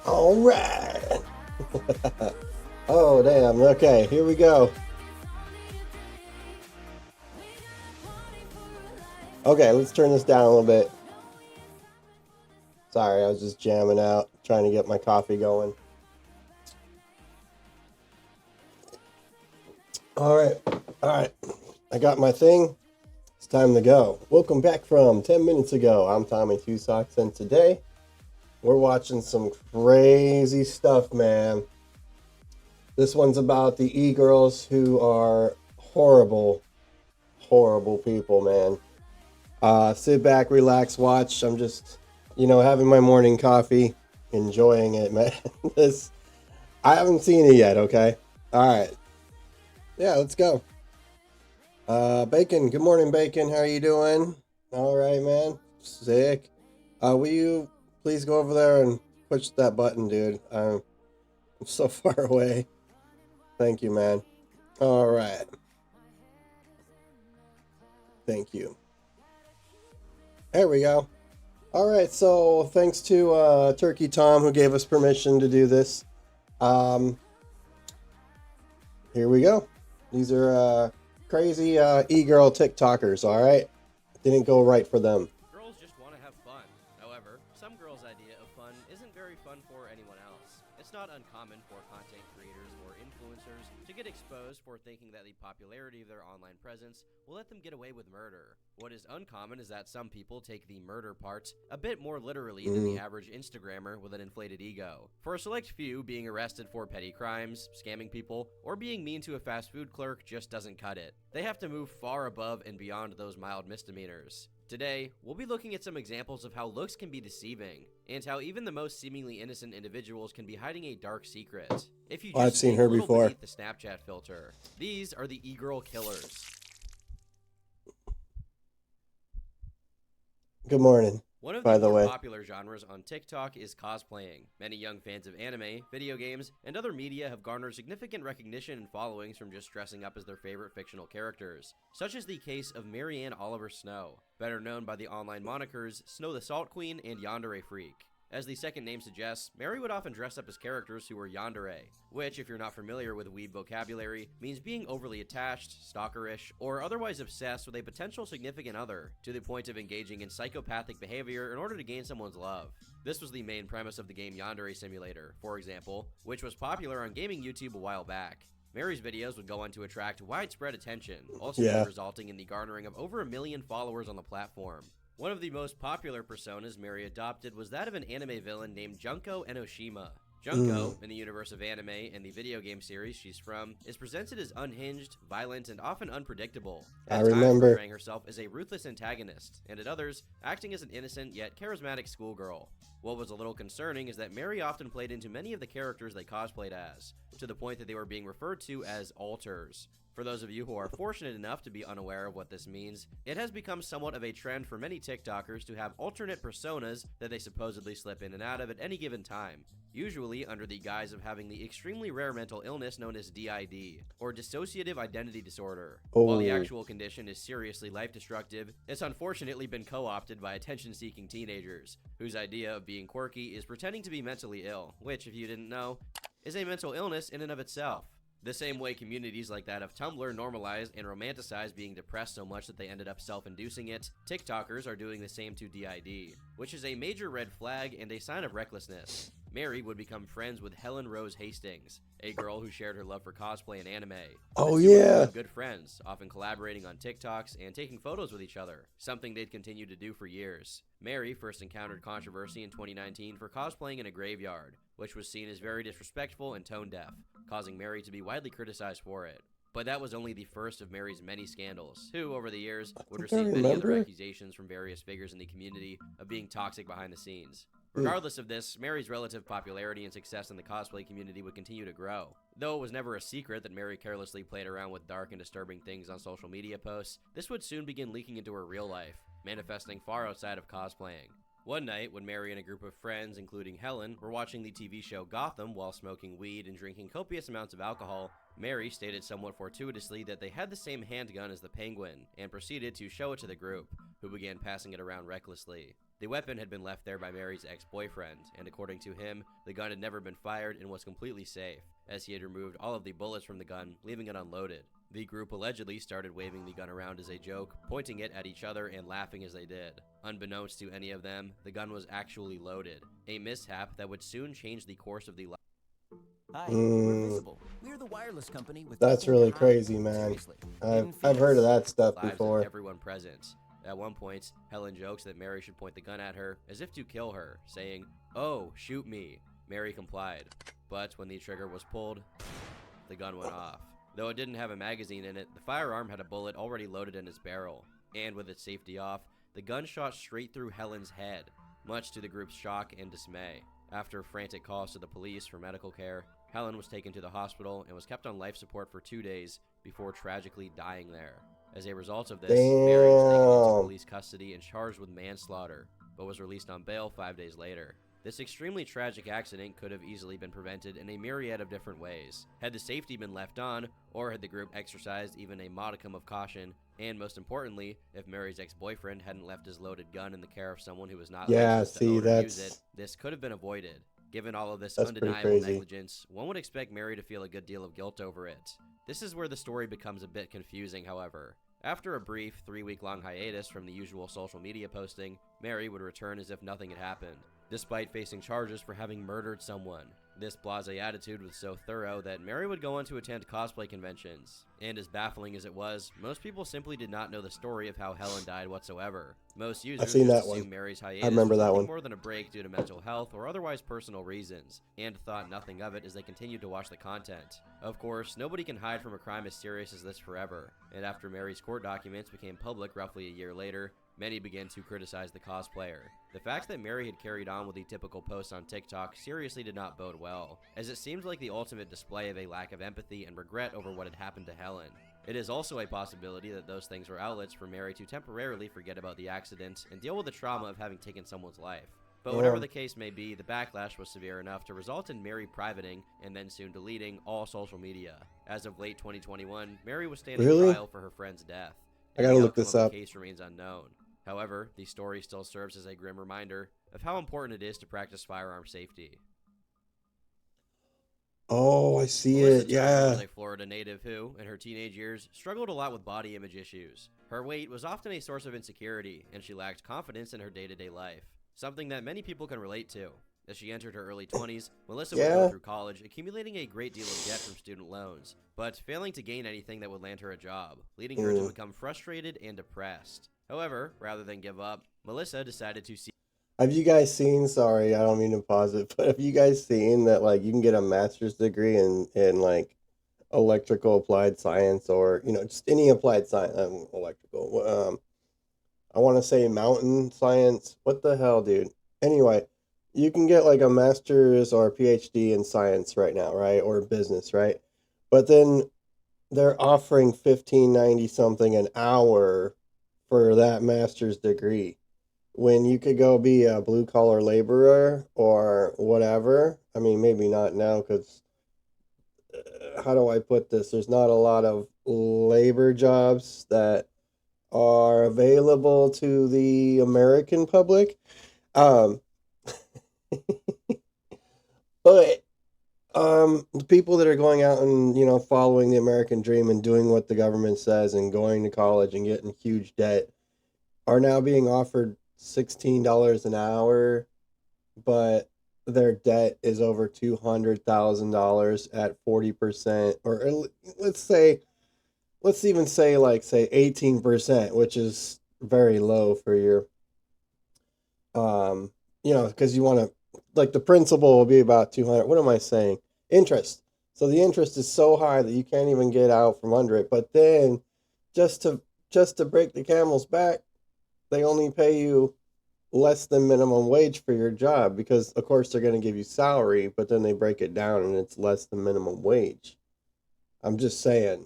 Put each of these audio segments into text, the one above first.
All right. Oh, damn. Okay, here we go. Okay, let's turn this down a little bit. Sorry, I was just jamming out, trying to get my coffee going. All right. All right. I got my thing. It's time to go. Welcome back from 10 minutes ago. I'm Tommy Two Socks, and today we're watching some crazy stuff, man. This one's about the e-girls who are horrible, horrible people, man. Sit back, relax, watch. I'm just, having my morning coffee, enjoying it, man. This, I haven't seen it yet, okay? All right. Yeah, let's go. Bacon, good morning, Bacon. How are you doing? All right, man. Sick. Will you please go over there and push that button, dude? I'm so far away. Thank you, man. All right. Thank you. There we go. All right, so thanks to Turkey Tom who gave us permission to do this. Here we go. These are crazy e-girl TikTokers, all right? Didn't go right for them. Girls just want to have fun. However, some girls' idea of fun isn't very fun for anyone else. It's not uncommon for content creators or influencers to get exposed for thinking that the popularity of their online presence will let them get away with murder. What is uncommon is that some people take the murder part a bit more literally than the average Instagrammer with an inflated ego. For a select few, being arrested for petty crimes, scamming people, or being mean to a fast food clerk just doesn't cut it. They have to move far above and beyond those mild misdemeanors. Today, we'll be looking at some examples of how looks can be deceiving, and how even the most seemingly innocent individuals can be hiding a dark secret. If you just I've seen her a little before. beneath the Snapchat filter, these are the e-girl killers. Good morning. One of By the the more way. popular genres on TikTok is cosplaying. Many young fans of anime, video games, and other media have garnered significant recognition and followings from just dressing up as their favorite fictional characters. Such is the case of Marianne Oliver Snow, better known by the online monikers Snow the Salt Queen and Yandere Freak. As the second name suggests, Mary would often dress up as characters who were yandere, which, if you're not familiar with weeb vocabulary, means being overly attached, stalkerish, or otherwise obsessed with a potential significant other, to the point of engaging in psychopathic behavior in order to gain someone's love. This was the main premise of the game Yandere Simulator, for example, which was popular on gaming YouTube a while back. Mary's videos would go on to attract widespread attention, ultimately resulting in the garnering of over 1 million followers on the platform. One of the most popular personas Mary adopted was that of an anime villain named Junko Enoshima. Junko, in the universe of anime and the video game series she's from, is presented as unhinged, violent, and often unpredictable. At times portraying herself as a ruthless antagonist, and at others, acting as an innocent yet charismatic schoolgirl. What was a little concerning is that Mary often played into many of the characters they cosplayed as, to the point that they were being referred to as alters. For those of you who are fortunate enough to be unaware of what this means, it has become somewhat of a trend for many TikTokers to have alternate personas that they supposedly slip in and out of at any given time, usually under the guise of having the extremely rare mental illness known as DID, or dissociative identity disorder. While the actual condition is seriously life-destructive, it's unfortunately been co-opted by attention-seeking teenagers, whose idea of being quirky is pretending to be mentally ill, which, if you didn't know, is a mental illness in and of itself. The same way communities like that of Tumblr normalized and romanticized being depressed so much that they ended up self-inducing it, TikTokers are doing the same to DID, which is a major red flag and a sign of recklessness. Mary would become friends with Helen Rose Hastings, a girl who shared her love for cosplay and anime. Oh, the two would yeah. become good friends, often collaborating on TikToks and taking photos with each other, something they'd continue to do for years. Mary first encountered controversy in 2019 for cosplaying in a graveyard, which was seen as very disrespectful and tone-deaf, causing Mary to be widely criticized for it. But that was only the first of Mary's many scandals, who, over the years, would receive many other accusations from various figures in the community of being toxic behind the scenes. Regardless of this, Mary's relative popularity and success in the cosplay community would continue to grow. Though it was never a secret that Mary carelessly played around with dark and disturbing things on social media posts, this would soon begin leaking into her real life, manifesting far outside of cosplaying. One night, when Mary and a group of friends, including Helen, were watching the TV show Gotham while smoking weed and drinking copious amounts of alcohol, Mary stated somewhat fortuitously that they had the same handgun as the Penguin, and proceeded to show it to the group, who began passing it around recklessly. The weapon had been left there by Mary's ex-boyfriend, and according to him, the gun had never been fired and was completely safe, as he had removed all of the bullets from the gun, leaving it unloaded. The group allegedly started waving the gun around as a joke, pointing it at each other and laughing as they did. Unbeknownst to any of them, the gun was actually loaded, a mishap that would soon change the course of the life. Hi, we're Visible. We're the wireless company with That's nothing really to hide. crazy, man. Seriously. In I've heard of Phoenix. that stuff Lives of before. everyone present. At one point, Helen jokes that Mary should point the gun at her, as if to kill her, saying, "Oh, shoot me." Mary complied, but when the trigger was pulled, the gun went off. Though it didn't have a magazine in it, the firearm had a bullet already loaded in its barrel, and with its safety off, the gun shot straight through Helen's head, much to the group's shock and dismay. After frantic calls to the police for medical care, Helen was taken to the hospital and was kept on life support for 2 days before tragically dying there. As a result of this, Mary was taken into police custody and charged with manslaughter, but was released on bail 5 days later. This extremely tragic accident could have easily been prevented in a myriad of different ways, had the safety been left on, or had the group exercised even a modicum of caution, and most importantly, if Mary's ex-boyfriend hadn't left his loaded gun in the care of someone who was not licensed to own or use it, this could have been avoided. Given all of this undeniable negligence, one would expect Mary to feel a good deal of guilt over it. This is where the story becomes a bit confusing, however. After a brief 3-week-long hiatus from the usual social media posting, Mary would return as if nothing had happened, despite facing charges for having murdered someone. This blasé attitude was so thorough that Mary would go on to attend cosplay conventions. And as baffling as it was, most people simply did not know the story of how Helen died whatsoever. Most users just assumed Mary's hiatus was nothing more than a break due to mental health or otherwise personal reasons, and thought nothing of it as they continued to watch the content. Of course, nobody can hide from a crime as serious as this forever, and after Mary's court documents became public roughly a year later, many began to criticize the cosplayer. The fact that Mary had carried on with the typical posts on TikTok seriously did not bode well, as it seemed like the ultimate display of a lack of empathy and regret over what had happened to Helen. It is also a possibility that those things were outlets for Mary to temporarily forget about the accident and deal with the trauma of having taken someone's life. But whatever the case may be, the backlash was severe enough to result in Mary privating and then soon deleting all social media. As of late 2021, Mary was standing trial for her friend's death. I gotta look this up. The case remains unknown. However, the story still serves as a grim reminder of how important it is to practice firearm safety. Oh, I see Melissa it. Yeah. was a Florida native who, in her teenage years, struggled a lot with body image issues. Her weight was often a source of insecurity, and she lacked confidence in her day-to-day life, something that many people can relate to. As she entered her early 20s, Melissa would go through college, accumulating a great deal of debt from student loans, but failing to gain anything that would land her a job, leading her to become frustrated and depressed. However, rather than give up, Melissa decided to seek. Have you guys seen, sorry, I don't mean to pause it, but have you guys seen that, like, you can get a master's degree in like, electrical applied science or, you know, just any applied science, electrical, I want to say mountain science. What the hell, dude? Anyway, you can get, like, a master's or a PhD in science right now, right? Or business, right? But then they're offering $15.90 something an hour for that master's degree, when you could go be a blue collar laborer or whatever. I mean, maybe not now because, how do I put this? There's not a lot of labor jobs that are available to the American public. Um, but the people that are going out and, you know, following the American dream and doing what the government says and going to college and getting huge debt are now being offered $16 an hour, but their debt is over $200,000 at 40%, or let's even say, like, say 18%, which is very low for your, you know, because you want to, like, the principal will be about 200. What am I saying? Interest. So the interest is so high that you can't even get out from under it. But then just to break the camel's back, they only pay you less than minimum wage for your job, because of course they're going to give you salary, but then they break it down and it's less than minimum wage. I'm just saying,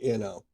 you know.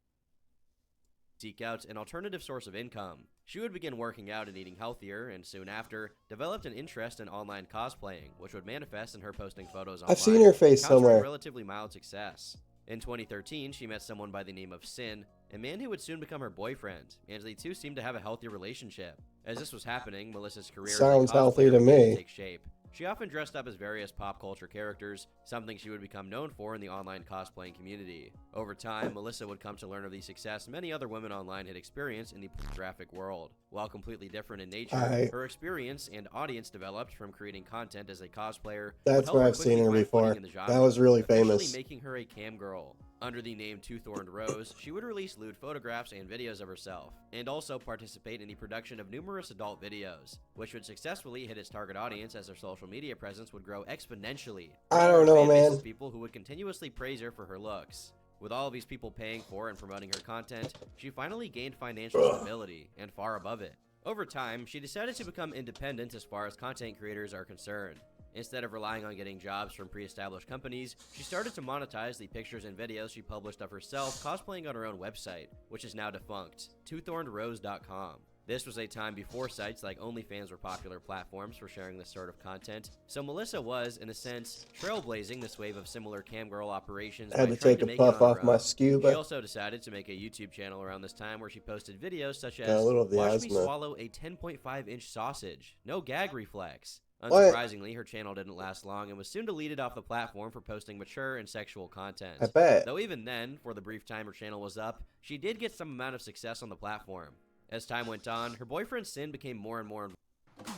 Seek out an alternative source of income. She would begin working out and eating healthier, and soon after, developed an interest in online cosplaying, which would manifest in her posting photos online. I've seen her face somewhere. Relatively mild success. In 2013, she met someone by the name of Sin, a man who would soon become her boyfriend, and the two seemed to have a healthy relationship. As this was happening, Melissa's career Sounds as a healthy cosplayer to began me. to take shape. She often dressed up as various pop culture characters, something she would become known for in the online cosplaying community. Over time, Melissa would come to learn of the success many other women online had experienced in the pornographic world. While completely different in nature, her experience and audience developed from creating content as a cosplayer. That's where I've seen her before. That was really famous. Making her a cam girl. Under the name Two-Thorned Rose, she would release lewd photographs and videos of herself, and also participate in the production of numerous adult videos, which would successfully hit its target audience as her social media presence would grow exponentially. I don't know, man. People who would continuously praise her for her looks. With all of these people paying for and promoting her content, she finally gained financial stability, and far above it. Over time, she decided to become independent as far as content creators are concerned. Instead of relying on getting jobs from pre-established companies, she started to monetize the pictures and videos she published of herself cosplaying on her own website, which is now defunct, twothrowedrose.com. This was a time before sites like OnlyFans were popular platforms for sharing this sort of content, so Melissa was, in a sense, trailblazing this wave of similar camgirl operations. I had to take a puff off my scuba. She also decided to make a YouTube channel around this time where she posted videos such as, "Watch me swallow a 10.5-inch sausage, no gag reflex." Unsurprisingly, her channel didn't last long and was soon deleted off the platform for posting mature and sexual content. I bet. Though even then, for the brief time her channel was up, she did get some amount of success on the platform. As time went on, her boyfriend Sin became more and more Can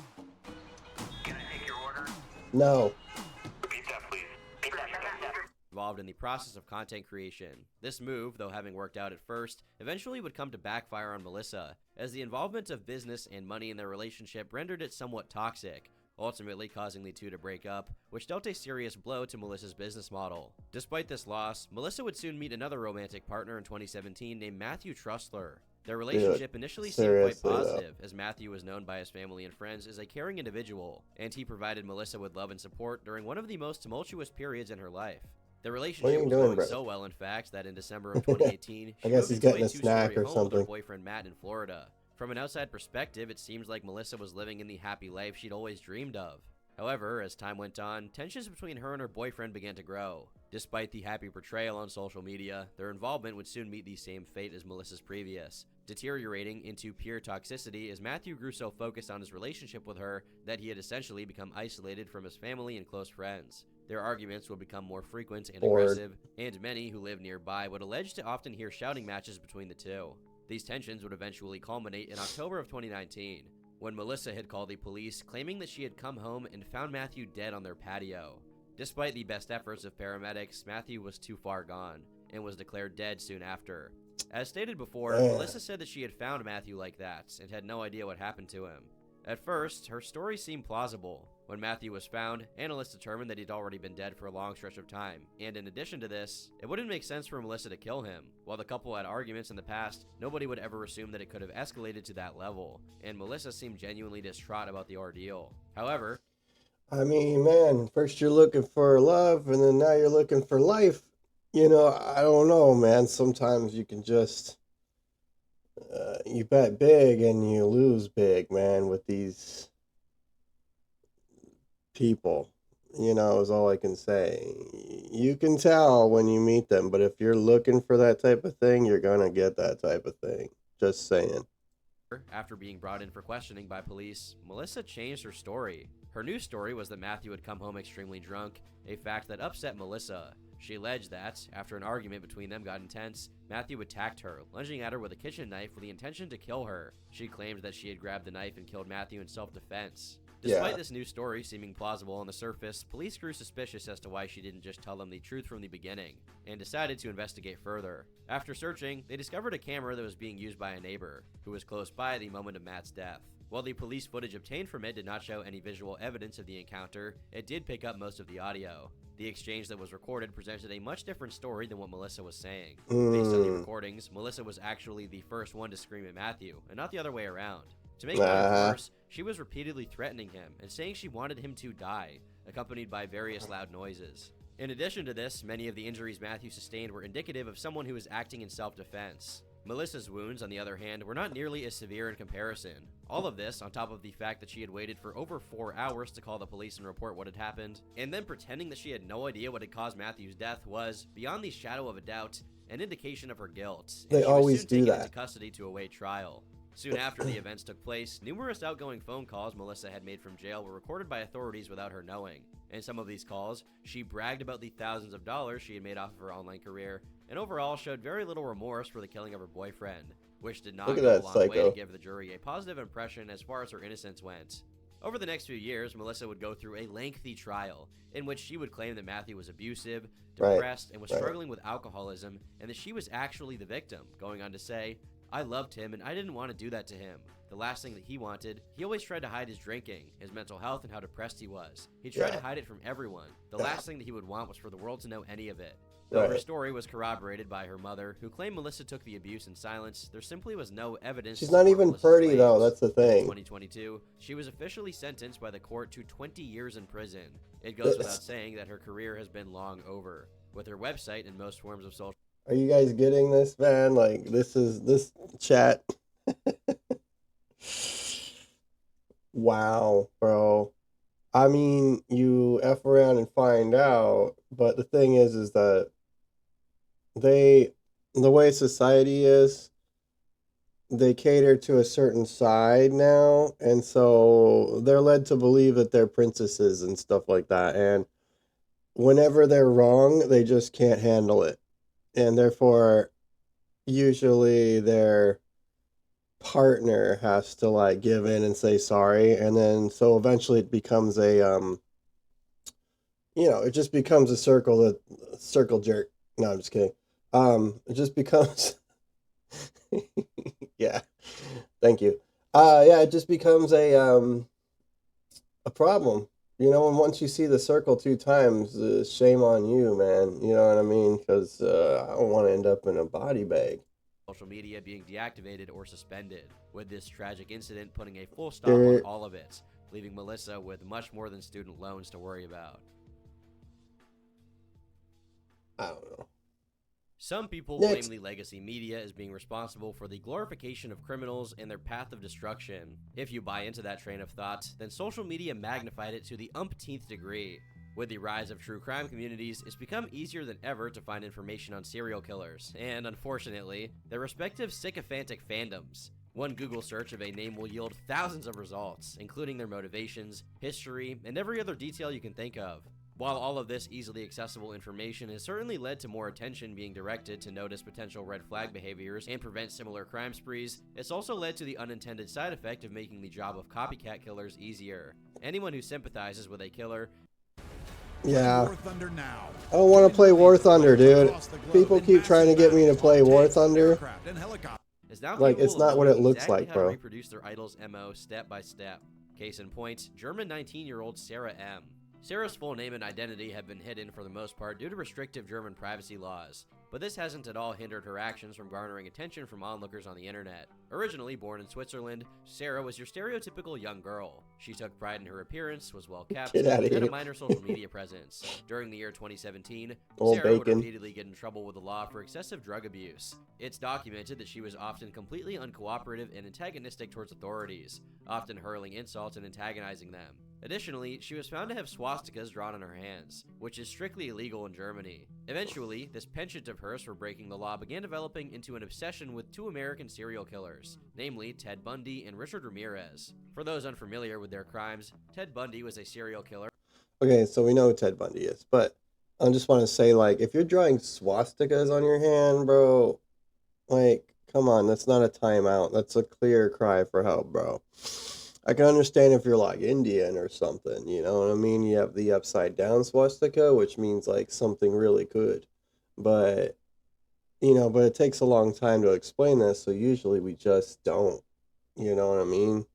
I take your order? No. Repeat that, please. involved in the process of content creation. This move, though having worked out at first, eventually would come to backfire on Melissa, as the involvement of business and money in their relationship rendered it somewhat toxic, ultimately causing the two to break up, which dealt a serious blow to Melissa's business model. Despite this loss, Melissa would soon meet another romantic partner in 2017 named Matthew Trustler. Their relationship initially seemed quite positive, as Matthew was known by his family and friends as a caring individual, and he provided Melissa with love and support during one of the most tumultuous periods in her life. The relationship was going so well, in fact, that in December of 2018, she moved into a two-story home with her boyfriend Matt in Florida. From an outside perspective, it seems like Melissa was living in the happy life she'd always dreamed of. However, as time went on, tensions between her and her boyfriend began to grow. Despite the happy portrayal on social media, their involvement would soon meet the same fate as Melissa's previous, deteriorating into pure toxicity as Matthew grew so focused on his relationship with her that he had essentially become isolated from his family and close friends. Their arguments would become more frequent and aggressive, and many who lived nearby would allege to often hear shouting matches between the two. These tensions would eventually culminate in October of 2019, when Melissa had called the police, claiming that she had come home and found Matthew dead on their patio. Despite the best efforts of paramedics, Matthew was too far gone, and was declared dead soon after. As stated before, Melissa said that she had found Matthew like that, and had no idea what happened to him. At first, her story seemed plausible. When Matthew was found, analysts determined that he'd already been dead for a long stretch of time, and in addition to this, it wouldn't make sense for Melissa to kill him. While the couple had arguments in the past, nobody would ever assume that it could have escalated to that level, and Melissa seemed genuinely distraught about the ordeal. However, I mean, man, first you're looking for love, and then now you're looking for life. You know, I don't know, man. Sometimes you can just, you bet big and you lose big, man, with these people. You know, is all I can say. You can tell when you meet them, but if you're looking for that type of thing, you're gonna get that type of thing. Just saying. after being brought in for questioning by police, Melissa changed her story. Her new story was that Matthew had come home extremely drunk, a fact that upset Melissa. She alleged that, after an argument between them got intense, Matthew attacked her, lunging at her with a kitchen knife with the intention to kill her. She claimed that she had grabbed the knife and killed Matthew in self-defense. Despite this new story seeming plausible on the surface, police grew suspicious as to why she didn't just tell them the truth from the beginning, and decided to investigate further. After searching, they discovered a camera that was being used by a neighbor, who was close by at the moment of Matt's death. While the police footage obtained from it did not show any visual evidence of the encounter, it did pick up most of the audio. The exchange that was recorded presented a much different story than what Melissa was saying. Based on the recordings, Melissa was actually the first one to scream at Matthew, and not the other way around. To make matters worse, she was repeatedly threatening him and saying she wanted him to die, accompanied by various loud noises. In addition to this, many of the injuries Matthew sustained were indicative of someone who was acting in self-defense. Melissa's wounds, on the other hand, were not nearly as severe in comparison. All of this, on top of the fact that she had waited for over 4 hours to call the police and report what had happened, and then pretending that she had no idea what had caused Matthew's death, was, beyond the shadow of a doubt, an indication of her guilt. And They she was always soon do taken that. into custody to await trial. Soon after the events took place, numerous outgoing phone calls Melissa had made from jail were recorded by authorities without her knowing. In some of these calls, she bragged about the thousands of dollars she had made off of her online career, and overall showed very little remorse for the killing of her boyfriend, which did not Look at go a that long way psycho. to give the jury a positive impression as far as her innocence went. Over the next few years, Melissa would go through a lengthy trial, in which she would claim that Matthew was abusive, Right, depressed, and was right. struggling with alcoholism, and that she was actually the victim, going on to say, "I loved him and I didn't want to do that to him. The last thing that he wanted, he always tried to hide his drinking, his mental health, and how depressed he was. He tried Yeah. to hide it from everyone. The Yeah. last thing that he would want was for the world to know any of it." Though her Right. story was corroborated by her mother, who claimed Melissa took the abuse in silence, there simply was no evidence. She's to not support even Melissa's pretty, though. claims. That's the In thing. 2022, she was officially sentenced by the court to 20 years in prison. It goes without saying that her career has been long over. With her website and most forms of social Are you guys getting this, man? Like, this chat. Wow, bro. I mean, you F around and find out, but the thing is that the way society is, they cater to a certain side now, and so they're led to believe that they're princesses and stuff like that. And whenever they're wrong, they just can't handle it. And therefore, usually their partner has to like give in and say sorry, and then so eventually it becomes a it just becomes a circle jerk. No, I'm just kidding. It just becomes yeah, thank you. Yeah, it just becomes a problem, and once you see the circle 2 times, shame on you, man. You know what I mean? Because I don't want to end up in a body bag. social media being deactivated or suspended, with this tragic incident putting a full stop on all of it, leaving Melissa with much more than student loans to worry about. I don't know. Some people Next. blame the legacy media as being responsible for the glorification of criminals and their path of destruction. If you buy into that train of thought, then social media magnified it to the umpteenth degree. With the rise of true crime communities, it's become easier than ever to find information on serial killers, and unfortunately, their respective sycophantic fandoms. One Google search of a name will yield thousands of results, including their motivations, history, and every other detail you can think of. While all of this easily accessible information has certainly led to more attention being directed to notice potential red flag behaviors and prevent similar crime sprees, it's also led to the unintended side effect of making the job of copycat killers easier. Anyone who sympathizes with a killer Yeah. War Thunder now. I don't want to play War Thunder, dude. People keep trying to get me to play War Thunder. is now Like, capable it's of not what knowing it looks exactly like, how bro. to reproduce their idol's MO step by step. Case in point, German 19-year-old Sarah M. Sarah's full name and identity have been hidden for the most part due to restrictive German privacy laws, but this hasn't at all hindered her actions from garnering attention from onlookers on the internet. Originally born in Switzerland, Sarah was your stereotypical young girl. She took pride in her appearance, was well kept, Get outta and had a here. minor social media presence. During the year 2017, Old Sarah would bacon. repeatedly get in trouble with the law for excessive drug abuse. It's documented that she was often completely uncooperative and antagonistic towards authorities, often hurling insults and antagonizing them. Additionally, she was found to have swastikas drawn on her hands, which is strictly illegal in Germany. Eventually, this penchant of hers for breaking the law began developing into an obsession with 2 American serial killers, namely Ted Bundy and Richard Ramirez. For those unfamiliar with their crimes, Ted Bundy was a serial killer. Okay, so we know who Ted Bundy is, but I just want to say, like, if you're drawing swastikas on your hand, bro, like, come on, that's not a timeout. That's a clear cry for help, bro. I can understand if you're like Indian or something, you know what I mean? You have the upside down swastika, which means like something really good. But, but it takes a long time to explain this, so usually we just don't. You know what I mean?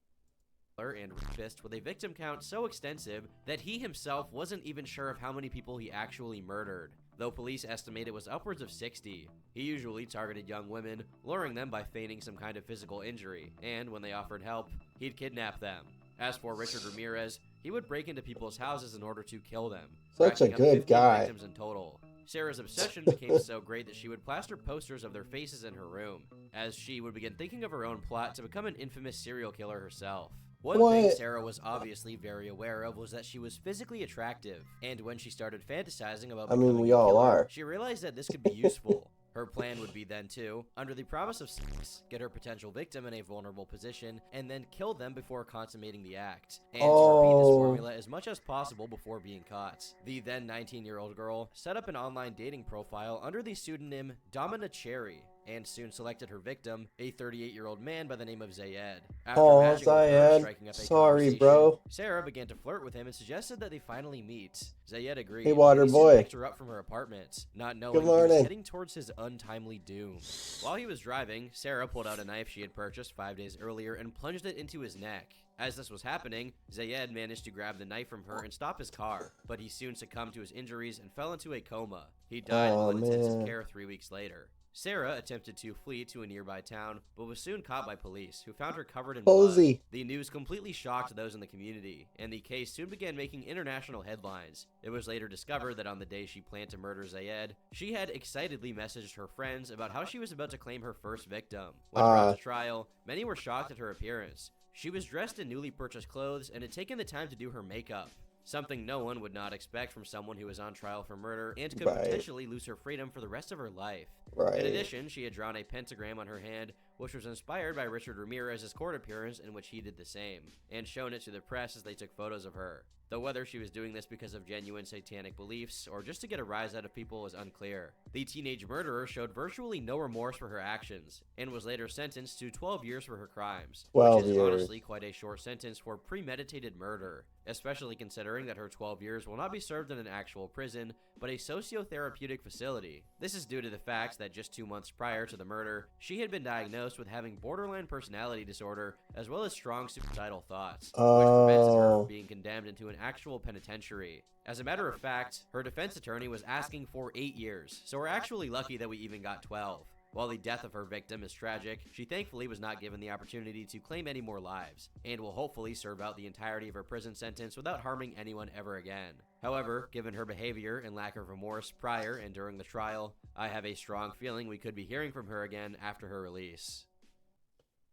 And rapist with a victim count so extensive that he himself wasn't even sure of how many people he actually murdered, though police estimate it was upwards of 60. He usually targeted young women, luring them by feigning some kind of physical injury, and when they offered help, he'd kidnap them. As for Richard Ramirez, he would break into people's houses in order to kill them, Such a racking up good 15 guy. victims in total. Sarah's obsession became so great that she would plaster posters of their faces in her room, as she would begin thinking of her own plot to become an infamous serial killer herself. One thing What? Sarah was obviously very aware of was that she was physically attractive, and when she started fantasizing about I mean, becoming we a all killer, are. she realized that this could be useful. Her plan would be then to, under the promise of sex, get her potential victim in a vulnerable position, and then kill them before consummating the act, and to repeat this formula as much as possible before being caught. The then 19-year-old girl set up an online dating profile under the pseudonym Domina Cherry, and soon selected her victim, a 38-year-old man by the name of Zayed. After matching with her, Zayed. striking up a Sorry, conversation, bro. Sarah began to flirt with him and suggested that they finally meet. Zayed agreed. Hey, water and he soon boy. picked her up from her apartment, not knowing Good he was morning. heading towards his untimely doom. While he was driving, Sarah pulled out a knife she had purchased 5 days earlier and plunged it into his neck. As this was happening, Zayed managed to grab the knife from her and stop his car, but he soon succumbed to his injuries and fell into a coma. He died while in intensive care 3 weeks later. Sarah attempted to flee to a nearby town, but was soon caught by police, who found her covered in blood. Posey. The news completely shocked those in the community, and the case soon began making international headlines. It was later discovered that on the day she planned to murder Zayed, she had excitedly messaged her friends about how she was about to claim her first victim. When brought to trial, many were shocked at her appearance. She was dressed in newly purchased clothes and had taken the time to do her makeup. Something no one would not expect from someone who was on trial for murder and could potentially lose her freedom for the rest of her life. In addition, she had drawn a pentagram on her hand, which was inspired by Richard Ramirez's court appearance in which he did the same, and shown it to the press as they took photos of her. Though whether she was doing this because of genuine satanic beliefs or just to get a rise out of people is unclear. The teenage murderer showed virtually no remorse for her actions, and was later sentenced to 12 years for her crimes, which is honestly quite a short sentence for premeditated murder, especially considering that her 12 years will not be served in an actual prison, but a socio-therapeutic facility. This is due to the fact that just 2 months prior to the murder, she had been diagnosed with having borderline personality disorder as well as strong suicidal thoughts, which prevented her from being condemned into an actual penitentiary. As a matter of fact, her defense attorney was asking for 8 years, so we're actually lucky that we even got 12. While the death of her victim is tragic, she thankfully was not given the opportunity to claim any more lives, and will hopefully serve out the entirety of her prison sentence without harming anyone ever again. However, given her behavior and lack of remorse prior and during the trial, I have a strong feeling we could be hearing from her again after her release.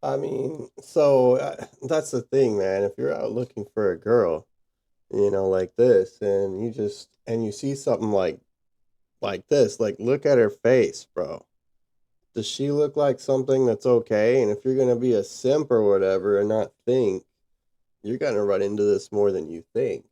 I mean, so that's the thing, man. If you're out looking for a girl, you know, like this, and you see something like this, like look at her face, bro. Does she look like something that's okay? And if you're gonna be a simp or whatever and not think, you're gonna run into this more than you think.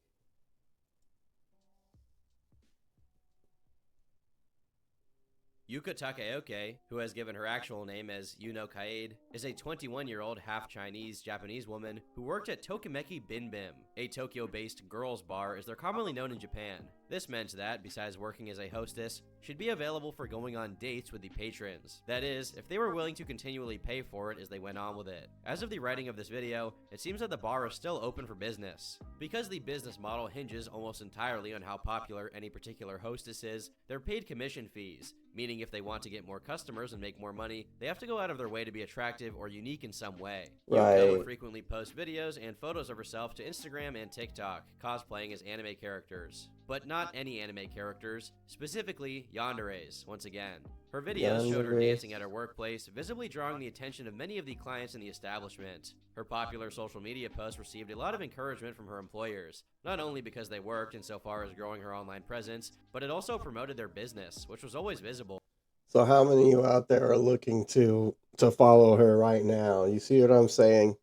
Yuka Takaoke, who has given her actual name as Yuno Kaede, is a 21-year-old half-Chinese-Japanese woman who worked at Tokimeki Bin Bim, a Tokyo-based girls' bar as they're commonly known in Japan. This meant that, besides working as a hostess, she'd be available for going on dates with the patrons. That is, if they were willing to continually pay for it as they went on with it. As of the writing of this video, it seems that the bar is still open for business. Because the business model hinges almost entirely on how popular any particular hostess is, they're paid commission fees, meaning if they want to get more customers and make more money, they have to go out of their way to be attractive or unique in some way. Yuka would frequently post videos and photos of herself to Instagram and TikTok, cosplaying as anime characters. But not any anime characters, specifically yanderes, once again. Her videos showed her dancing at her workplace, visibly drawing the attention of many of the clients in the establishment. Her popular social media posts received a lot of encouragement from her employers, not only because they worked insofar as growing her online presence, but it also promoted their business, which was always visible. So how many of you out there are looking to follow her right now? You see what I'm saying?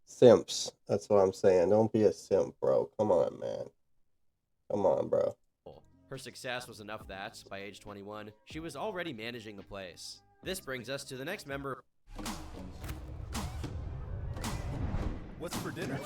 Simps. That's what I'm saying. Don't be a simp, bro. Come on, man. Come on, bro. Her success was enough that, by age 21, she was already managing the place. This brings us to the next member. What's for dinner?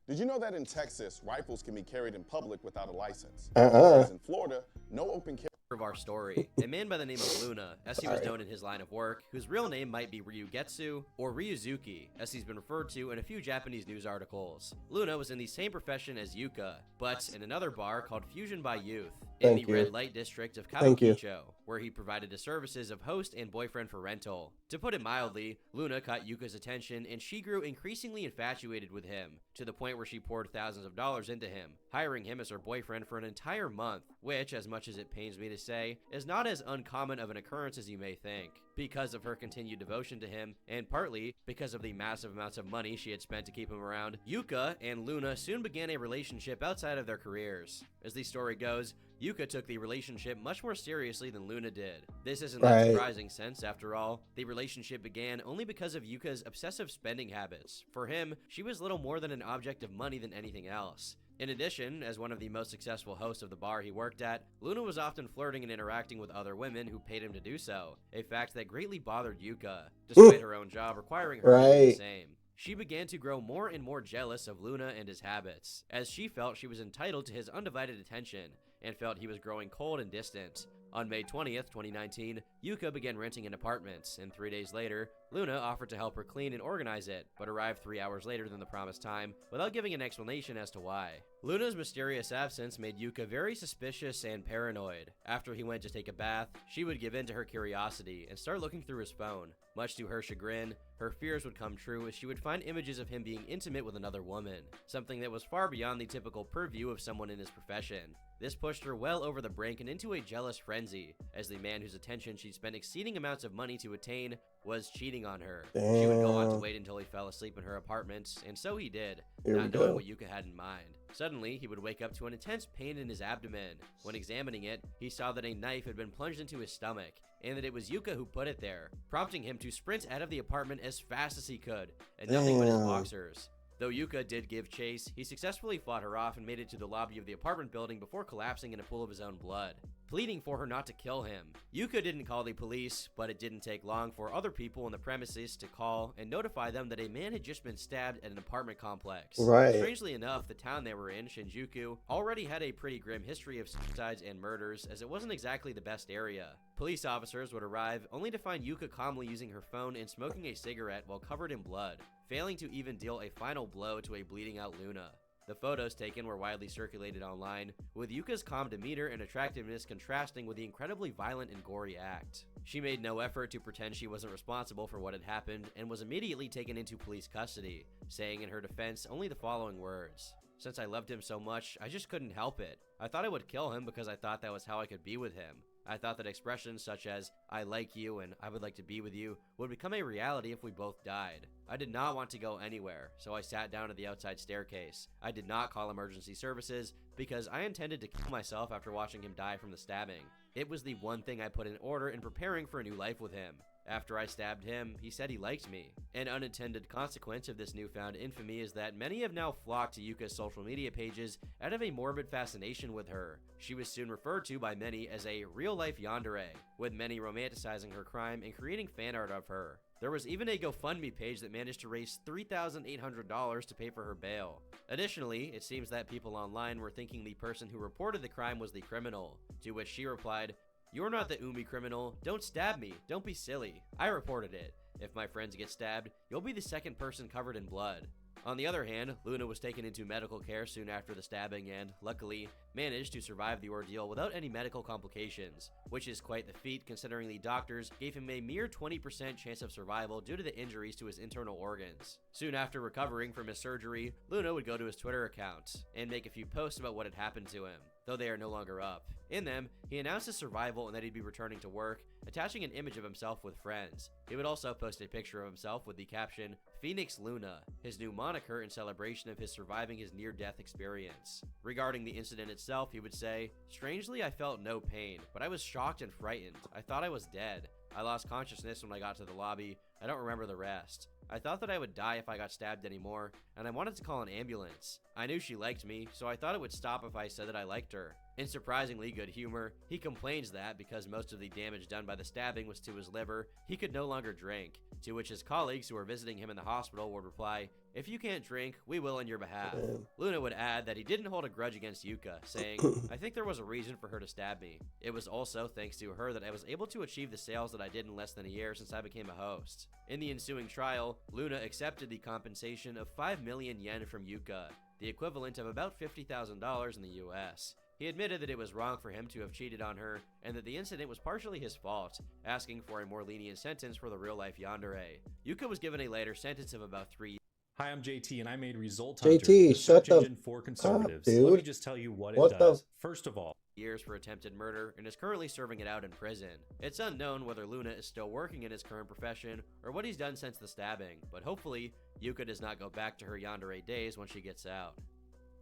Did you know that in Texas, rifles can be carried in public without a license? Uh-uh. Whereas in Florida, no open carry. Of our story, a man by the name of Luna, as he was known in his line of work, whose real name might be Ryugetsu, or Ryuzuki, as he's been referred to in a few Japanese news articles. Luna was in the same profession as Yuka, but in another bar called Fusion by Youth. in Thank the you. red light district of Thank you. Kabukicho, where he provided the services of host and boyfriend for rental. To put it mildly, Luna caught Yuka's attention and she grew increasingly infatuated with him, to the point where she poured thousands of dollars into him, hiring him as her boyfriend for an entire month, which, as much as it pains me to say, is not as uncommon of an occurrence as you may think. Because of her continued devotion to him, and partly because of the massive amounts of money she had spent to keep him around, Yuka and Luna soon began a relationship outside of their careers. As the story goes, Yuka took the relationship much more seriously than Luna did. This isn't that surprising since, after all, the relationship began only because of Yuka's obsessive spending habits. For him, she was little more than an object of money than anything else. In addition, as one of the most successful hosts of the bar he worked at, Luna was often flirting and interacting with other women who paid him to do so, a fact that greatly bothered Yuka, despite her own job requiring her to do the same. She began to grow more and more jealous of Luna and his habits, as she felt she was entitled to his undivided attention, and felt he was growing cold and distant. On May 20th, 2019, Yuka began renting an apartment, and 3 days later, Luna offered to help her clean and organize it, but arrived 3 hours later than the promised time, without giving an explanation as to why. Luna's mysterious absence made Yuka very suspicious and paranoid. After he went to take a bath, she would give in to her curiosity and start looking through his phone. Much to her chagrin, her fears would come true as she would find images of him being intimate with another woman, something that was far beyond the typical purview of someone in his profession. This pushed her well over the brink and into a jealous frenzy, as the man whose attention she'd spent exceeding amounts of money to attain was cheating on her. Damn. She would go on to wait until he fell asleep in her apartment, and so he did, not knowing what Yuka had in mind. Suddenly, he would wake up to an intense pain in his abdomen. When examining it, he saw that a knife had been plunged into his stomach, and that it was Yuka who put it there, prompting him to sprint out of the apartment as fast as he could, and nothing but his boxers. Though Yuka did give chase, he successfully fought her off and made it to the lobby of the apartment building before collapsing in a pool of his own blood, pleading for her not to kill him. Yuka didn't call the police, but it didn't take long for other people on the premises to call and notify them that a man had just been stabbed at an apartment complex. Strangely enough, the town they were in, Shinjuku, already had a pretty grim history of suicides and murders, as it wasn't exactly the best area. Police officers would arrive only to find Yuka calmly using her phone and smoking a cigarette while covered in blood, failing to even deal a final blow to a bleeding out Luna. The photos taken were widely circulated online, with Yuka's calm demeanor and attractiveness contrasting with the incredibly violent and gory act. She made no effort to pretend she wasn't responsible for what had happened and was immediately taken into police custody, saying in her defense only the following words: "Since I loved him so much, I just couldn't help it. I thought I would kill him because I thought that was how I could be with him. I thought that expressions such as, 'I like you' and 'I would like to be with you' would become a reality if we both died. I did not want to go anywhere, so I sat down at the outside staircase. I did not call emergency services because I intended to kill myself after watching him die from the stabbing. It was the one thing I put in order in preparing for a new life with him. After I stabbed him, he said he liked me." An unintended consequence of this newfound infamy is that many have now flocked to Yuka's social media pages out of a morbid fascination with her. She was soon referred to by many as a real-life yandere, with many romanticizing her crime and creating fan art of her. There was even a GoFundMe page that managed to raise $3,800 to pay for her bail. Additionally, it seems that people online were thinking the person who reported the crime was the criminal, to which she replied, "You're not the Umi criminal. Don't stab me. Don't be silly. I reported it. If my friends get stabbed, you'll be the second person covered in blood." On the other hand, Luna was taken into medical care soon after the stabbing and, luckily, managed to survive the ordeal without any medical complications, which is quite the feat considering the doctors gave him a mere 20% chance of survival due to the injuries to his internal organs. Soon after recovering from his surgery, Luna would go to his Twitter account and make a few posts about what had happened to him, though they are no longer up. In them, he announced his survival and that he'd be returning to work, attaching an image of himself with friends. He would also post a picture of himself with the caption, "Phoenix Luna," his new moniker in celebration of his surviving his near-death experience. Regarding the incident itself, he would say, "Strangely, I felt no pain, but I was shocked and frightened. I thought I was dead. I lost consciousness when I got to the lobby. I don't remember the rest. I thought that I would die if I got stabbed anymore, and I wanted to call an ambulance. I knew she liked me, so I thought it would stop if I said that I liked her." In surprisingly good humor, he complains that, because most of the damage done by the stabbing was to his liver, he could no longer drink, to which his colleagues who were visiting him in the hospital would reply, "If you can't drink, we will on your behalf." Luna would add that he didn't hold a grudge against Yuka, saying, "I think there was a reason for her to stab me. It was also thanks to her that I was able to achieve the sales that I did in less than a year since I became a host." In the ensuing trial, Luna accepted the compensation of 5 million yen from Yuka, the equivalent of about $50,000 in the US. He admitted that it was wrong for him to have cheated on her and that the incident was partially his fault, asking for a more lenient sentence for the real-life yandere. Yuka was given a lighter sentence of about 3 years. Hi, I'm JT, and I made Result JT, Hunter, the shut search the engine for conservatives. dude. Let me just tell you what it What the- does. First of all, Years for attempted murder and is currently serving it out in prison. It's unknown whether Luna is still working in his current profession or what he's done since the stabbing, but hopefully, Yuka does not go back to her yandere days when she gets out.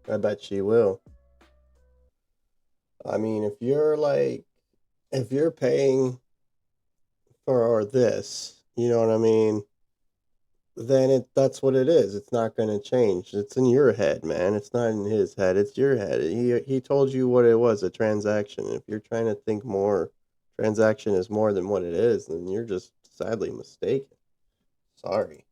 I bet she will. I mean, if you're paying for this, you know what I mean? Then that's what it is. It's not going to change. It's in your head, man. It's not in his head. It's your head. He told you what it was, a transaction. If you're trying to think more, transaction is more than what it is, then you're just sadly mistaken. Sorry.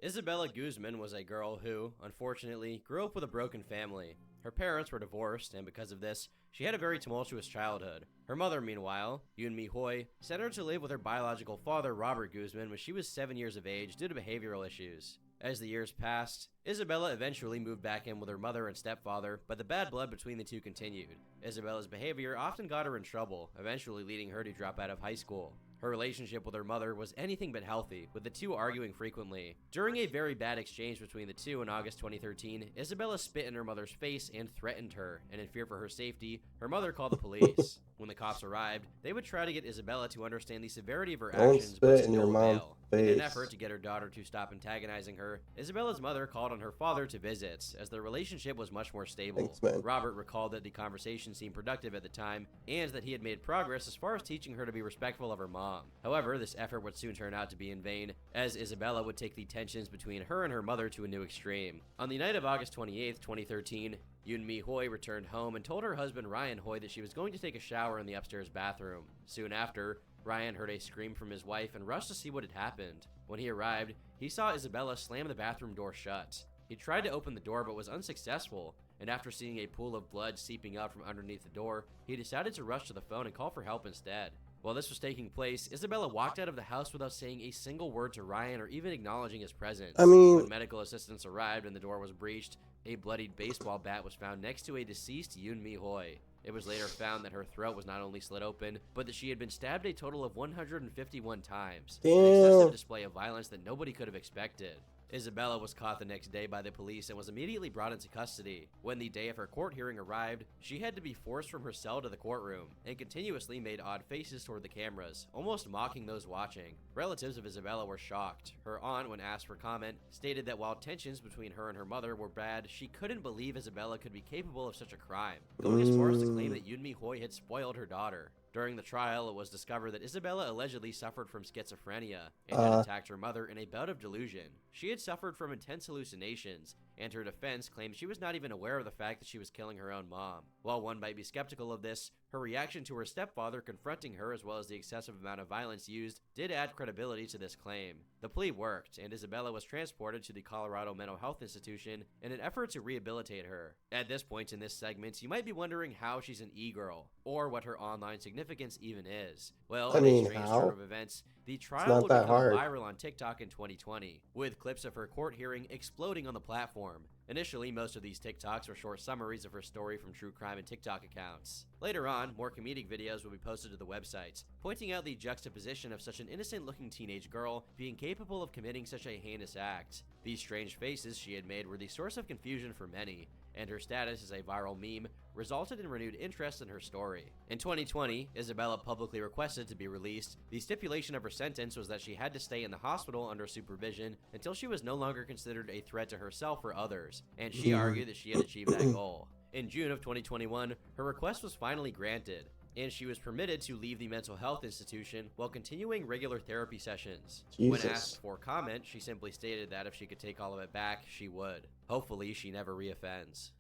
Isabella Guzman was a girl who, unfortunately, grew up with a broken family. Her parents were divorced, and because of this, she had a very tumultuous childhood. Her mother, meanwhile, Yoonmi Hoi, sent her to live with her biological father, Robert Guzman, when she was 7 years of age due to behavioral issues. As the years passed, Isabella eventually moved back in with her mother and stepfather, but the bad blood between the two continued. Isabella's behavior often got her in trouble, eventually leading her to drop out of high school. Her relationship with her mother was anything but healthy, with the two arguing frequently. During a very bad exchange between the two in August 2013, Isabella spit in her mother's face and threatened her, and in fear for her safety, her mother called the police. When the cops arrived, they would try to get Isabella to understand the severity of her Don't actions, spit but to in no your mom's avail. In an face. effort to get her daughter to stop antagonizing her, Isabella's mother called on her father to visit, as their relationship was much more stable. Thanks, man. Robert recalled that the conversation seemed productive at the time, and that he had made progress as far as teaching her to be respectful of her mom. However, this effort would soon turn out to be in vain, as Isabella would take the tensions between her and her mother to a new extreme. On the night of August 28, 2013, Yoonmi Hoi returned home and told her husband Ryan Hoi that she was going to take a shower in the upstairs bathroom. Soon after, Ryan heard a scream from his wife and rushed to see what had happened. When he arrived, he saw Isabella slam the bathroom door shut. He tried to open the door but was unsuccessful, and after seeing a pool of blood seeping out from underneath the door, he decided to rush to the phone and call for help instead. While this was taking place, Isabella walked out of the house without saying a single word to Ryan or even acknowledging his presence. I mean- When medical assistants arrived and the door was breached, a bloodied baseball bat was found next to a deceased Yoonmi Hoi. It was later found that her throat was not only slit open, but that she had been stabbed a total of 151 times. An excessive Damn. display of violence that nobody could have expected. Isabella was caught the next day by the police and was immediately brought into custody. When the day of her court hearing arrived, she had to be forced from her cell to the courtroom and continuously made odd faces toward the cameras, almost mocking those watching. Relatives of Isabella were shocked. Her aunt, when asked for comment, stated that while tensions between her and her mother were bad, she couldn't believe Isabella could be capable of such a crime, going as far as to claim that Yoonmi Hoi had spoiled her daughter. During the trial, it was discovered that Isabella allegedly suffered from schizophrenia and had attacked her mother in a bout of delusion. She had suffered from intense hallucinations, and her defense claimed she was not even aware of the fact that she was killing her own mom. While one might be skeptical of this, her reaction to her stepfather confronting her as well as the excessive amount of violence used did add credibility to this claim. The plea worked, and Isabella was transported to the Colorado Mental Health Institution in an effort to rehabilitate her. At this point in this segment, you might be wondering how she's an e-girl, or what her online significance even is. Well, I in mean, a strange how? turn of events, the trial not would that become hard. viral on TikTok in 2020, with clips of her court hearing exploding on the platform. Initially, most of these TikToks were short summaries of her story from true crime and TikTok accounts. Later on, more comedic videos would be posted to the website, pointing out the juxtaposition of such an innocent-looking teenage girl being capable of committing such a heinous act. These strange faces she had made were the source of confusion for many, and her status as a viral meme resulted in renewed interest in her story. In 2020, Isabella publicly requested to be released. The stipulation of her sentence was that she had to stay in the hospital under supervision until she was no longer considered a threat to herself or others, and she argued that she had achieved that goal. In June of 2021, her request was finally granted, and she was permitted to leave the mental health institution while continuing regular therapy sessions. When Jesus. asked for comment, she simply stated that if she could take all of it back, she would. Hopefully, she never reoffends.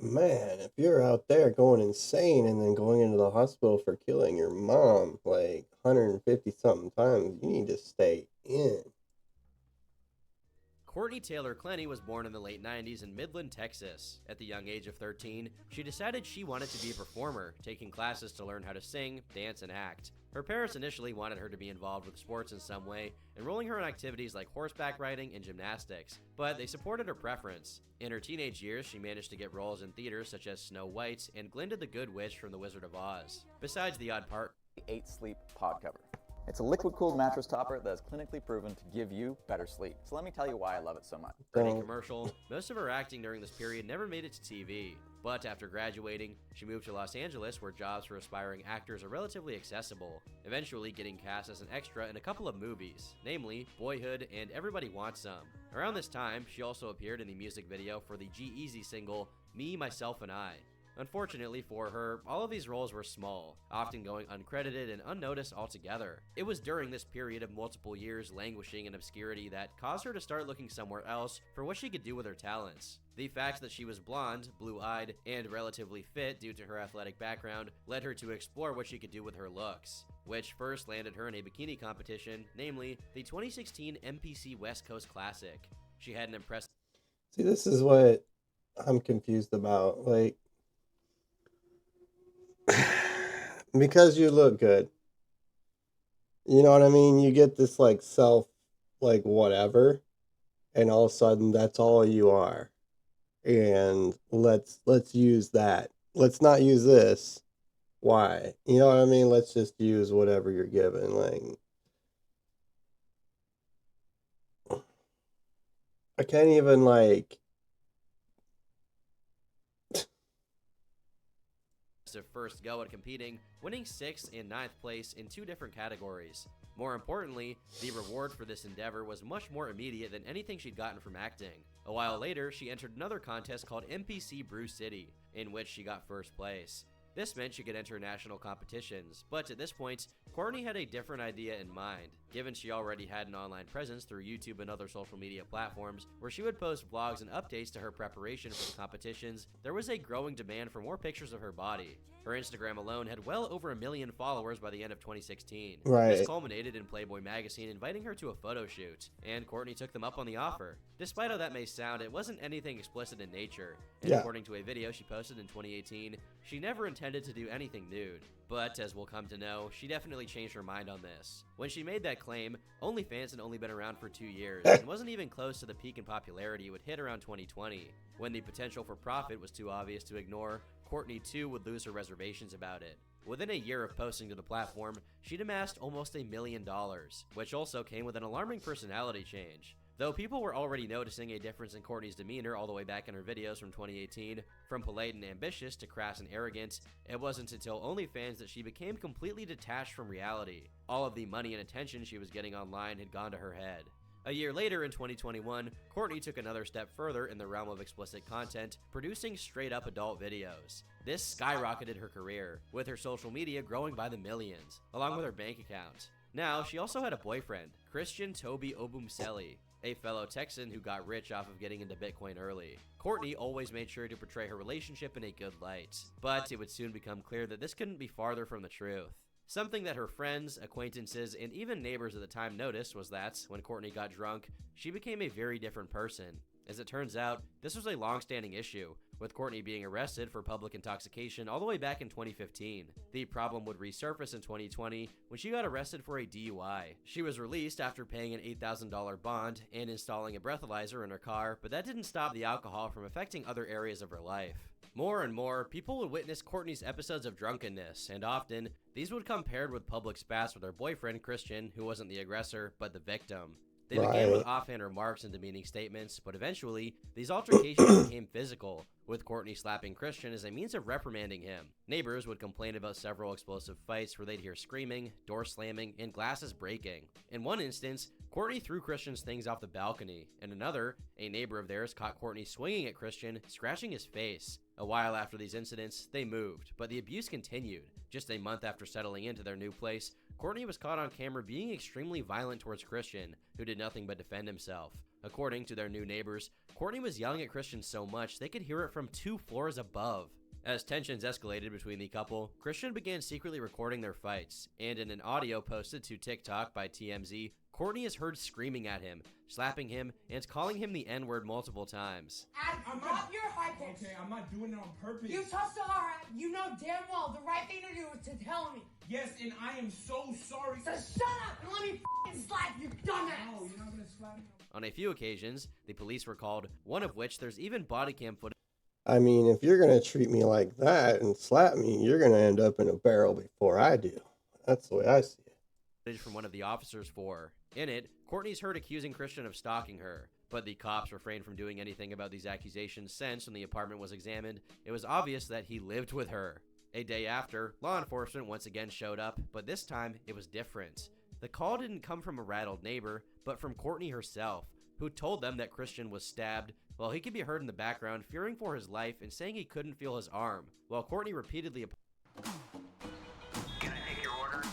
Man, if you're out there going insane and then going into the hospital for killing your mom like 150 something times, you need to stay in. Courtney Taylor Clenny was born in the late 90s in Midland, Texas. At the young age of 13, she decided she wanted to be a performer, taking classes to learn how to sing, dance, and act. Her parents initially wanted her to be involved with sports in some way, enrolling her in activities like horseback riding and gymnastics, but they supported her preference. In her teenage years, she managed to get roles in theaters such as Snow White and Glinda the Good Witch from The Wizard of Oz. Besides the odd part, 8 Sleep Pod Cover. It's a liquid-cooled mattress topper that is clinically proven to give you better sleep. So let me tell you why I love it so much. in a commercial, most of her acting during this period never made it to TV. But after graduating, she moved to Los Angeles, where jobs for aspiring actors are relatively accessible, eventually getting cast as an extra in a couple of movies, namely Boyhood and Everybody Wants Some. Around this time, she also appeared in the music video for the G-Eazy single, Me, Myself, and I. Unfortunately for her, all of these roles were small, often going uncredited and unnoticed altogether. It was during this period of multiple years languishing in obscurity that caused her to start looking somewhere else for what she could do with her talents. The fact that she was blonde, blue-eyed, and relatively fit due to her athletic background led her to explore what she could do with her looks, which first landed her in a bikini competition, namely the 2016 MPC West Coast Classic. She had an impressive... See, this is what I'm confused about. Like, because you look good, you know what I mean? You get this like self, like whatever, and all of a sudden that's all you are. And let's use that. Let's not use this. Why? You know what I mean? Let's just use whatever you're given. Like, I can't even like. first go at competing, winning 6th and 9th place in 2 different categories. More importantly, the reward for this endeavor was much more immediate than anything she'd gotten from acting. A while later, she entered another contest called MPC Brew City, in which she got 1st place. This meant she could enter national competitions, but at this point, Courtney had a different idea in mind, given she already had an online presence through YouTube and other social media platforms, where she would post vlogs and updates to her preparation for the competitions. There was a growing demand for more pictures of her body. Her Instagram alone had well over 1 million followers by the end of 2016. Right. This culminated in Playboy magazine inviting her to a photo shoot, and Courtney took them up on the offer. Despite how that may sound, it wasn't anything explicit in nature, and according to a video she posted in 2018, she never intended to do anything nude. But, as we'll come to know, she definitely changed her mind on this. When she made that claim, OnlyFans had only been around for 2 years, and wasn't even close to the peak in popularity it would hit around 2020. When the potential for profit was too obvious to ignore, Courtney too would lose her reservations about it. Within a year of posting to the platform, she'd amassed almost $1 million, which also came with an alarming personality change. Though people were already noticing a difference in Courtney's demeanor all the way back in her videos from 2018, from polite and ambitious to crass and arrogant, it wasn't until OnlyFans that she became completely detached from reality. All of the money and attention she was getting online had gone to her head. A year later, in 2021, Courtney took another step further in the realm of explicit content, producing straight-up adult videos. This skyrocketed her career, with her social media growing by the millions, along with her bank account. Now, she also had a boyfriend, Christian Toby Obumseli, a fellow Texan who got rich off of getting into Bitcoin early. Courtney always made sure to portray her relationship in a good light, but it would soon become clear that this couldn't be farther from the truth. Something that her friends, acquaintances, and even neighbors at the time noticed was that, when Courtney got drunk, she became a very different person. As it turns out, this was a long-standing issue, with Courtney being arrested for public intoxication all the way back in 2015. The problem would resurface in 2020 when she got arrested for a DUI. She was released after paying an $8,000 bond and installing a breathalyzer in her car, but that didn't stop the alcohol from affecting other areas of her life. More and more, people would witness Courtney's episodes of drunkenness, and often, these would come paired with public spats with her boyfriend, Christian, who wasn't the aggressor, but the victim. They began with offhand remarks and demeaning statements, but eventually, these altercations became physical, with Courtney slapping Christian as a means of reprimanding him. Neighbors would complain about several explosive fights where they'd hear screaming, door slamming, and glasses breaking. In one instance, Courtney threw Christian's things off the balcony. In another, a neighbor of theirs caught Courtney swinging at Christian, scratching his face. A while after these incidents, they moved, but the abuse continued. Just a month after settling into their new place, Courtney was caught on camera being extremely violent towards Christian, who did nothing but defend himself. According to their new neighbors, Courtney was yelling at Christian so much they could hear it from 2 floors above. As tensions escalated between the couple, Christian began secretly recording their fights, and in an audio posted to TikTok by TMZ, Courtney is heard screaming at him, slapping him, and calling him the N-word multiple times. Drop your high pitch. Okay, I'm not doing it on purpose. You touched Alright, you know damn well the right thing to do is to tell me. Yes, and I am so sorry. So shut up and let me f***ing slap you, dumbass. No, you're not gonna slap me. On a few occasions, the police were called, one of which there's even body cam footage I mean, if you're going to treat me like that and slap me, you're going to end up in a barrel before I do. That's the way I see it. from one of the officers for. In it, Courtney's heard accusing Christian of stalking her, but the cops refrained from doing anything about these accusations since when the apartment was examined, it was obvious that he lived with her. A day after, law enforcement once again showed up, but this time it was different. The call didn't come from a rattled neighbor, but from Courtney herself, who told them that Christian was stabbed, while he could be heard in the background fearing for his life and saying he couldn't feel his arm, while Courtney repeatedly Can I take your order?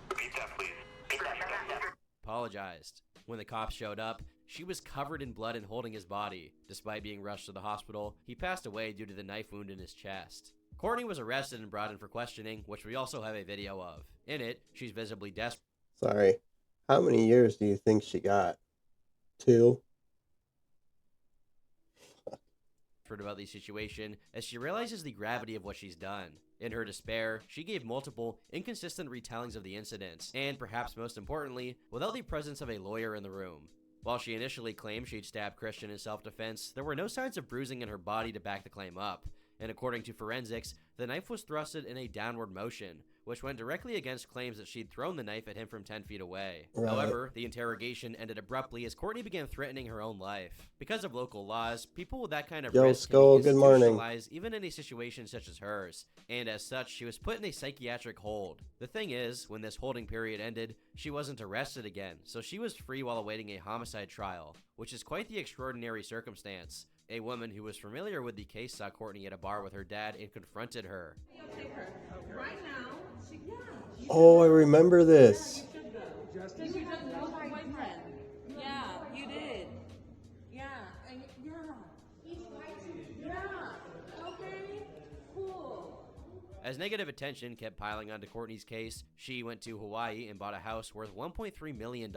Repeat that, please. Repeat that. apologized. When the cops showed up, she was covered in blood and holding his body. Despite being rushed to the hospital, he passed away due to the knife wound in his chest. Courtney was arrested and brought in for questioning, which we also have a video of. In it, she's visibly desperate. Sorry. How many years do you think she got? 2? About the situation as she realizes the gravity of what she's done. In her despair, she gave multiple, inconsistent retellings of the incidents, and perhaps most importantly, without the presence of a lawyer in the room. While she initially claimed she'd stabbed Christian in self-defense, there were no signs of bruising in her body to back the claim up, and according to forensics, the knife was thrusted in a downward motion, which went directly against claims that she'd thrown the knife at him from 10 feet away. Right. However, the interrogation ended abruptly as Courtney began threatening her own life. Because of local laws, people with that kind of Yo, risk Skull, can be good morning. institutionalized even in a situation such as hers, and as such, she was put in a psychiatric hold. The thing is, when this holding period ended, she wasn't arrested again, so she was free while awaiting a homicide trial, which is quite the extraordinary circumstance. A woman who was familiar with the case saw Courtney at a bar with her dad and confronted her. Right now, Oh, I remember this. you just know my boyfriend. Yeah, you did. Yeah, and yeah. Okay, cool. As negative attention kept piling onto Courtney's case, she went to Hawaii and bought a house worth $1.3 million.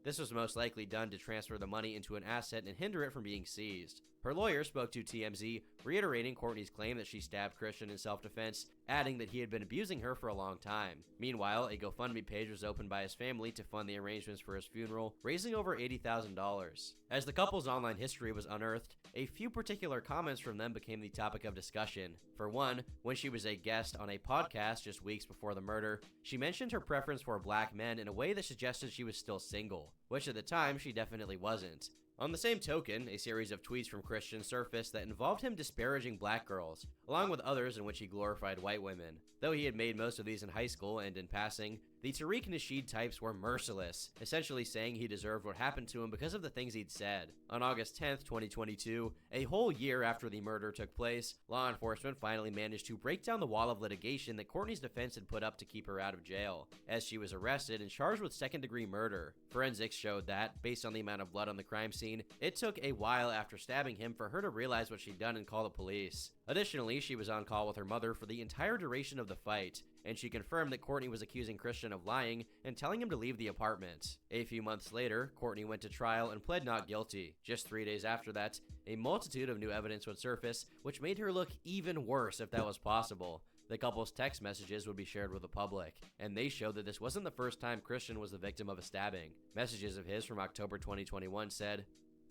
This was most likely done to transfer the money into an asset and hinder it from being seized. Her lawyer spoke to TMZ, reiterating Courtney's claim that she stabbed Christian in self-defense, adding that he had been abusing her for a long time. Meanwhile, a GoFundMe page was opened by his family to fund the arrangements for his funeral, raising over $80,000. As the couple's online history was unearthed, a few particular comments from them became the topic of discussion. For one, when she was a guest on a podcast just weeks before the murder, she mentioned her preference for black men in a way that suggested she was still single, which at the time she definitely wasn't. On the same token, a series of tweets from Christian surfaced that involved him disparaging black girls, along with others in which he glorified white women. Though he had made most of these in high school and in passing, the Tariq Nasheed types were merciless, essentially saying he deserved what happened to him because of the things he'd said. On August 10th, 2022, a whole year after the murder took place, law enforcement finally managed to break down the wall of litigation that Courtney's defense had put up to keep her out of jail, as she was arrested and charged with second-degree murder. Forensics showed that, based on the amount of blood on the crime scene, it took a while after stabbing him for her to realize what she'd done and call the police. Additionally, she was on call with her mother for the entire duration of the fight, and she confirmed that Courtney was accusing Christian of lying and telling him to leave the apartment. A few months later, Courtney went to trial and pled not guilty. Just 3 days after that, a multitude of new evidence would surface, which made her look even worse if that was possible. The couple's text messages would be shared with the public, and they showed that this wasn't the first time Christian was the victim of a stabbing. Messages of his from October 2021 said,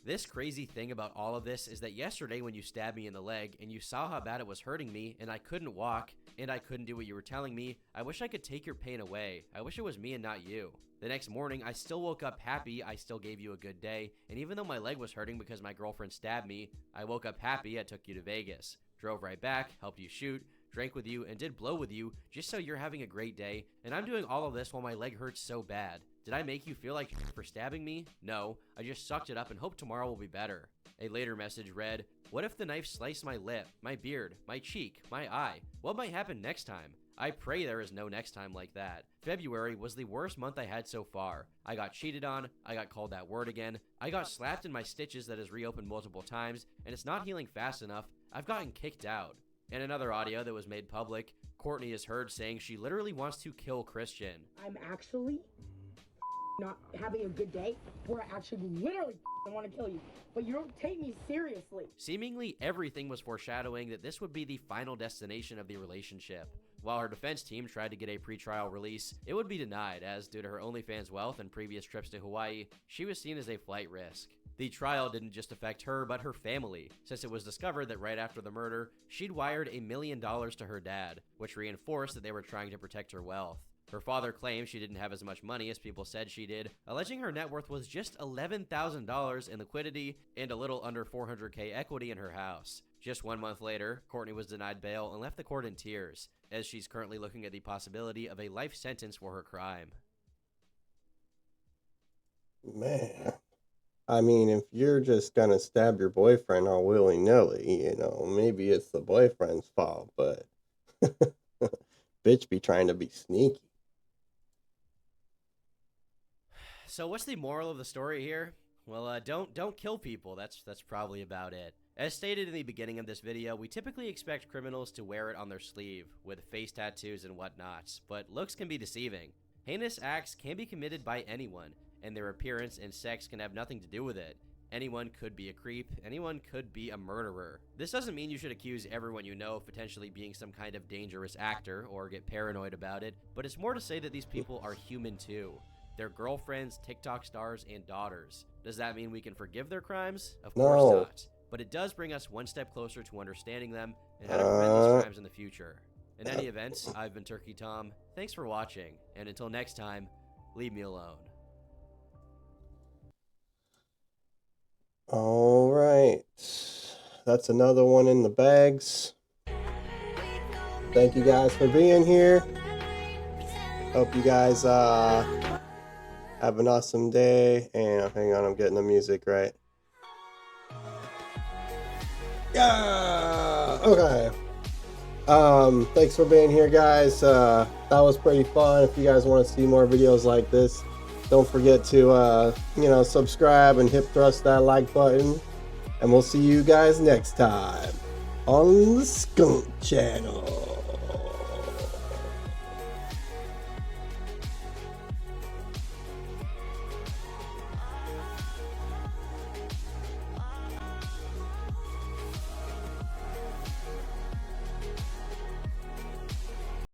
"This crazy thing about all of this is that yesterday when you stabbed me in the leg and you saw how bad it was hurting me and I couldn't walk and I couldn't do what you were telling me, I wish I could take your pain away. I wish it was me and not you. The next morning, I still woke up happy I still gave you a good day, and even though my leg was hurting because my girlfriend stabbed me, I woke up happy I took you to Vegas. Drove right back, helped you shoot, drank with you, and did blow with you just so you're having a great day, and I'm doing all of this while my leg hurts so bad. Did I make you feel like for stabbing me? No, I just sucked it up and hope tomorrow will be better." A later message read, "What if the knife sliced my lip, my beard, my cheek, my eye? What might happen next time? I pray there is no next time like that. February was the worst month I had so far. I got cheated on, I got called that word again, I got slapped in my stitches that has reopened multiple times, and it's not healing fast enough. I've gotten kicked out." In another audio that was made public, Courtney is heard saying she literally wants to kill Christian. I'm actually not having a good day where I actually literally want to kill you, but you don't take me seriously. Seemingly everything was foreshadowing that this would be the final destination of the relationship. While her defense team tried to get a pretrial release, it would be denied as, due to her OnlyFans wealth and previous trips to Hawaii, she was seen as a flight risk. The trial didn't just affect her, but her family, since it was discovered that right after the murder, she'd wired $1 million to her dad, which reinforced that they were trying to protect her wealth. Her father claimed she didn't have as much money as people said she did, alleging her net worth was just $11,000 in liquidity and a little under $400K equity in her house. Just 1 month later, Courtney was denied bail and left the court in tears, as she's currently looking at the possibility of a life sentence for her crime. Man. I mean, if you're just gonna stab your boyfriend all willy-nilly, you know, maybe it's the boyfriend's fault, but bitch be trying to be sneaky. So what's the moral of the story here? Well, don't kill people. That's probably about it. As stated in the beginning of this video, we typically expect criminals to wear it on their sleeve, with face tattoos and whatnot, but looks can be deceiving. Heinous acts can be committed by anyone, and their appearance and sex can have nothing to do with it. Anyone could be a creep, anyone could be a murderer. This doesn't mean you should accuse everyone you know of potentially being some kind of dangerous actor or get paranoid about it, but it's more to say that these people are human too. They're girlfriends, TikTok stars, and daughters. Does that mean we can forgive their crimes? Of course not. But it does bring us one step closer to understanding them and how to prevent these crimes in the future. In any event, I've been Turkey Tom. Thanks for watching, and until next time, leave me alone. All right. That's another one in the bags. Thank you guys for being here. Hope you guys have an awesome day. And hang on, I'm getting the music right. Yeah. Okay. Thanks for being here, guys. That was pretty fun. If you guys want to see more videos like this, don't forget to subscribe and hip thrust that like button. And we'll see you guys next time on the Skunk Channel.